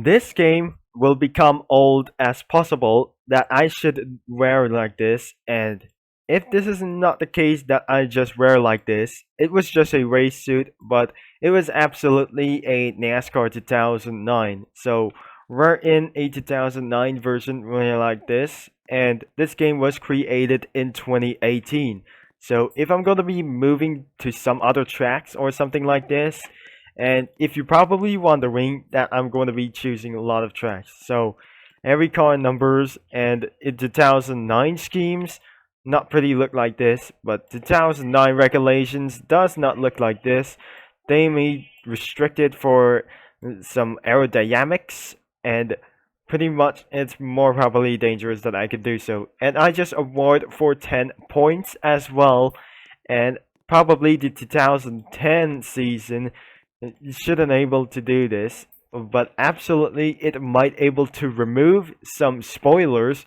this game will become old as possible that I should wear like this, and if this is not the case that I just wear like this, it was just a race suit, but it was absolutely a NASCAR 2009. So we're in a 2009 version wearing like this, and this game was created in 2018. So if I'm going to be moving to some other tracks or something like this, and if you're probably wondering that I'm going to be choosing a lot of tracks. So every car numbers and in 2009 schemes not pretty look like this, but 2009 regulations does not look like this. They may restrict it for some aerodynamics, and pretty much it's more probably dangerous that I could do so. And I just award for 10 points as well, and probably the 2010 season you shouldn't able to do this, but absolutely it might able to remove some spoilers.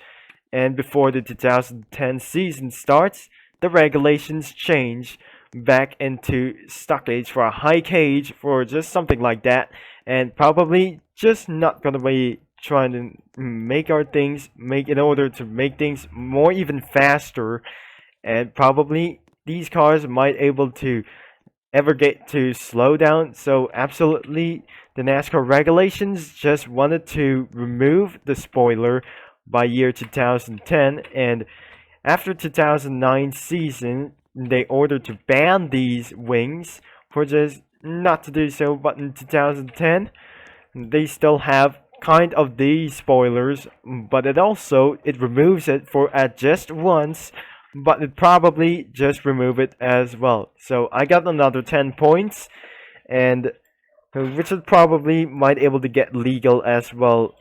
And before the 2010 season starts, the regulations change back into stock age for a high cage for just something like that, and probably just not gonna be trying to make our things make in order to make things more even faster, and probably these cars might able to ever get to slow down. So absolutely, the NASCAR regulations just wanted to remove the spoiler by year 2010, and after 2009 season, they ordered to ban these wings for just not to do so. But in 2010, they still have kind of these spoilers, but it removes it for at just once, but it probably just remove it as well. So I got another 10 points, and which is probably might able to get legal as well.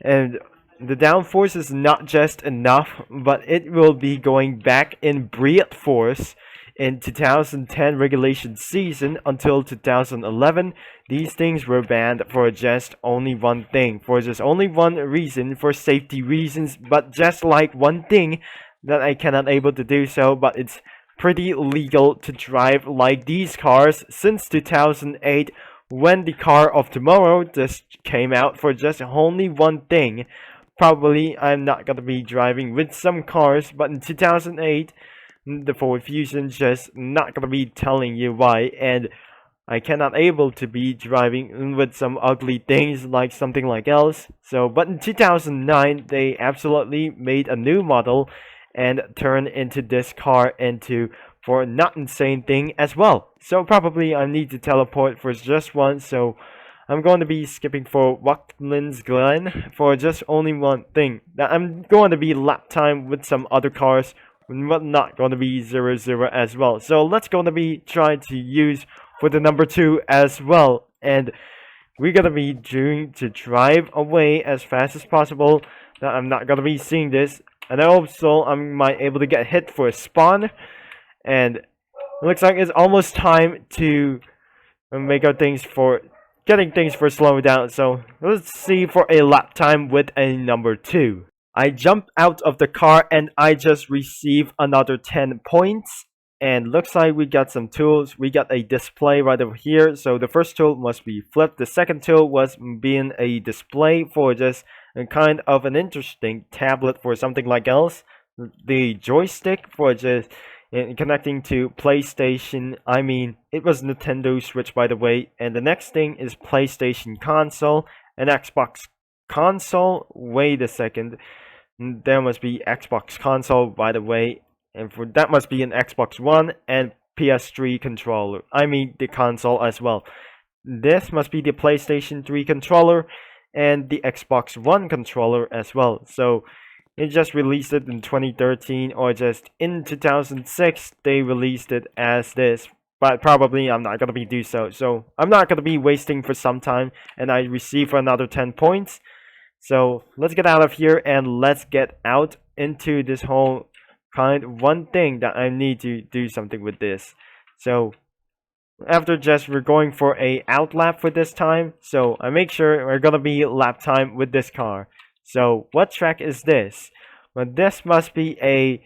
And the downforce is not just enough, but it will be going back in breed force in 2010 regulation season until 2011. These things were banned for just only one thing, for just only one reason, for safety reasons. But just like one thing that I cannot able to do so, but it's pretty legal to drive like these cars since 2008, when the car of tomorrow just came out for just only one thing. Probably I'm not gonna be driving with some cars, but in 2008 the Ford Fusion just not gonna be telling you why, and I cannot able to be driving with some ugly things like something like else. So but in 2009 they absolutely made a new model and turned into this car into for a not insane thing as well. So probably I need to teleport for just one, so I'm going to be skipping for Watkins Glen for just only one thing. Now I'm going to be lap time with some other cars, but not going to be 0-0 as well. So let's going to be trying to use for the number 2 as well. And we're going to be doing to drive away as fast as possible. Now I'm not going to be seeing this. And also I might able to get hit for a spawn. And it looks like it's almost time to make our things for getting things for slowing down. So let's see for a lap time with a number 2. I jumped out of the car and I just received another 10 points. And looks like we got some tools. We got a display right over here. So the first tool must be flipped. The second tool was being a display for just a kind of an interesting tablet for something like else. The joystick for just connecting to PlayStation. I mean, it was Nintendo Switch, by the way. And the next thing is PlayStation console and Xbox console. Wait a second. There must be Xbox console, by the way. And for that must be an Xbox One and PS3 controller. I mean the console as well. This must be the PlayStation 3 controller and the Xbox One controller as well. So it just released it in 2013, or just in 2006 they released it as this. But probably I'm not gonna be do so. So I'm not gonna be wasting for some time, and I receive for another 10 points. So let's get out of here and let's get out into this whole one thing that I need to do something with this. So after just we're going for a out lap for this time, so I make sure we're gonna be lap time with this car. So what track is this? Well, this must be a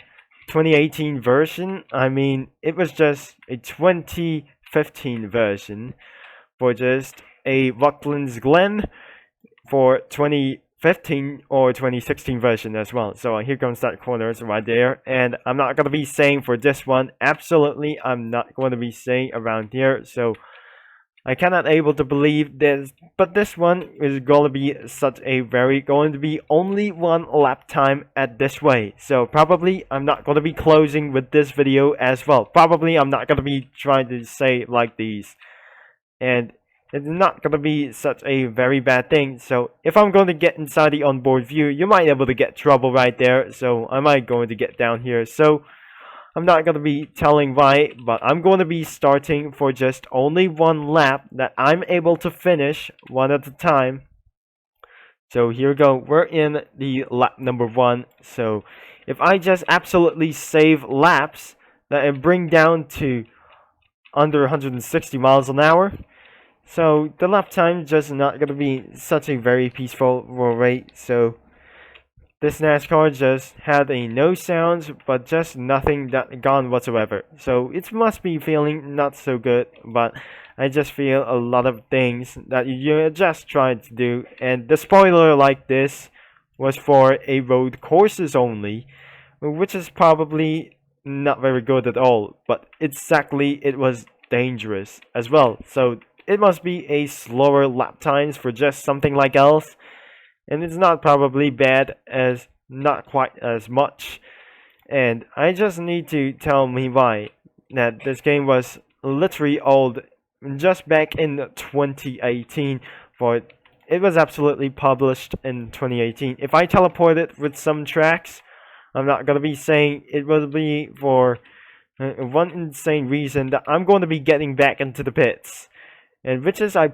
2018 version. I mean, it was just a 2015 version for just a Watkins Glen for 2015 or 2016 version as well. So here comes that corners right there, and I'm not gonna be saying for this one, absolutely I'm not going to be saying around here. So I cannot able to believe this, but this one is going to be such a going to be only one lap time at this way. So probably I'm not going to be closing with this video as well. Probably I'm not going to be trying to say like these, and it's not going to be such a very bad thing. So if I'm going to get inside the onboard view, you might be able to get trouble right there. So I might going to get down here. So I'm not going to be telling why, but I'm going to be starting for just only one lap that I'm able to finish one at a time. So here we go. We're in the lap number 1. So if I just absolutely save laps that I bring down to under 160 miles an hour, so the lap time just not going to be such a very peaceful rate. So this NASCAR just had a no sounds, but just nothing that gone whatsoever. So it must be feeling not so good, but I just feel a lot of things that you just tried to do. And the spoiler like this was for a road courses only, which is probably not very good at all. But exactly, it was dangerous as well. So it must be a slower lap times for just something like else. And it's not probably bad as not quite as much. And I just need to tell me why that this game was literally old just back in 2018, but it was absolutely published in 2018. If I teleport it with some tracks, I'm not gonna be saying it will be for one insane reason that I'm going to be getting back into the pits. And which is I'm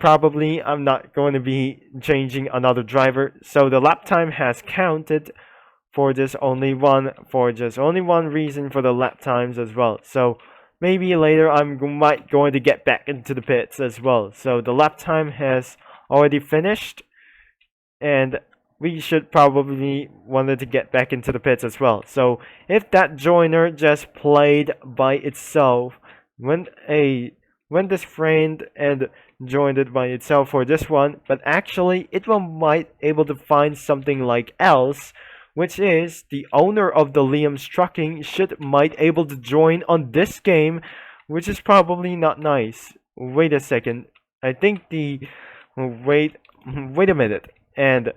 not going to be changing another driver. So the lap time has counted for just only one reason for the lap times as well. So maybe later might going to get back into the pits as well. So the lap time has already finished, and we should probably wanted to get back into the pits as well. So if that joiner just played by itself, when this friend and joined it by itself for this one, but actually it might able to find something like else, which is the owner of the Liam's Trucking might able to join on this game, which is probably not nice. Wait a second. I think wait a minute. And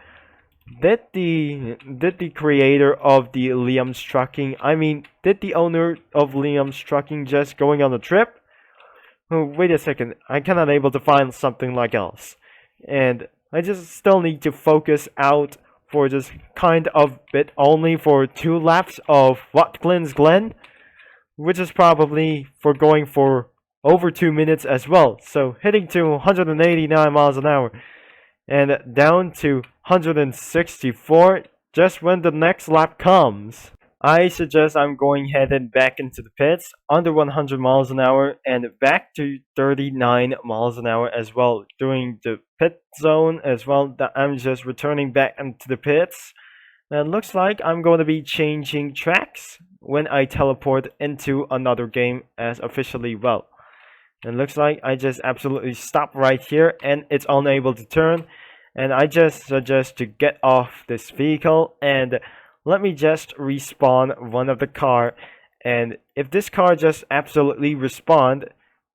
did the creator of the Liam's Trucking, did the owner of Liam's Trucking just going on a trip? Wait a second, I cannot able to find something like else. And I just still need to focus out for this kind of bit only for 2 laps of Glen's Glen, which is probably for going for over 2 minutes as well. So hitting to 189 miles an hour and down to 164 just when the next lap comes. I suggest I'm going headed back into the pits under 100 miles an hour and back to 39 miles an hour as well during the pit zone as well, that I'm just returning back into the pits. And it looks like I'm going to be changing tracks when I teleport into another game as officially well. And it looks like I just absolutely stop right here and it's unable to turn. And I just suggest to get off this vehicle and let me just respawn one of the car. And if this car just absolutely respawned,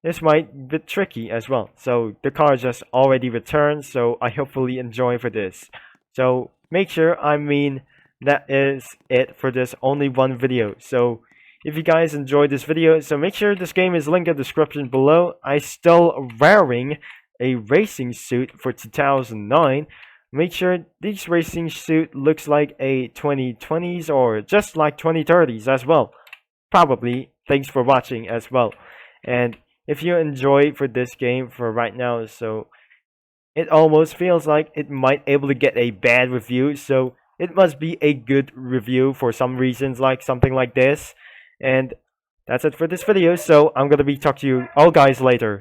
this might be tricky as well. So the car just already returned, so I hopefully enjoy for this. So make sure, that is it for this only one video. So if you guys enjoyed this video, so make sure this game is linked in the description below. I still wearing a racing suit for 2009. Make sure this racing suit looks like a 2020s or just like 2030s as well. Probably. Thanks for watching as well. And if you enjoy for this game for right now, so it almost feels like it might able to get a bad review. So it must be a good review for some reasons, like something like this. And that's it for this video. So I'm gonna be talking to you all guys later.